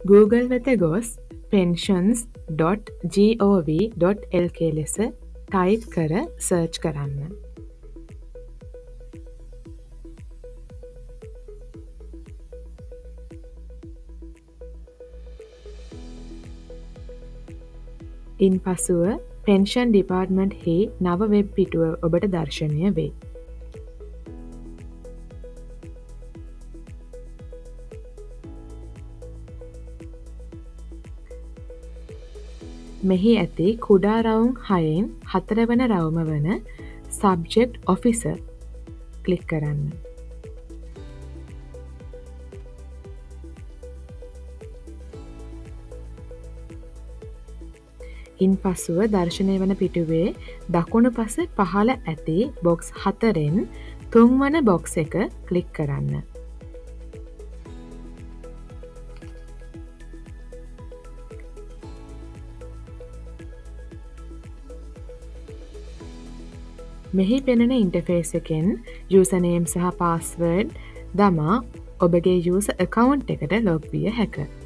Google වෙත ගොස් pensions.gov.lk ලෙස ටයිප් කර සර්ච් කරන්න. ඉන් පසුව පෙන්ෂන් ඩිපාර්ට්මන්ට් හි නව වෙබ් පිටුව ඔබට දර්ශනය වේ. මෙහි ඇති කුඩා රවුම් 6න් 4 වන රවුම වන සබ්ජෙක්ට් ඔෆිසර් ක්ලික් කරන්න. ඉන් පසුව දර්ශනය වන පිටුවේ දකුණු පස පහළ ඇති බොක්ස් 4න් 3 වන බොක්ස් එක ක්ලික් කරන්න. මෙහි පෙනෙන ඉන්ටර්ෆේස් එකෙන් යූසර්නේම් සහ පාස්වර්ඩ් දමා ඔබගේ යූසර් account එකට ලොග් විය හැක.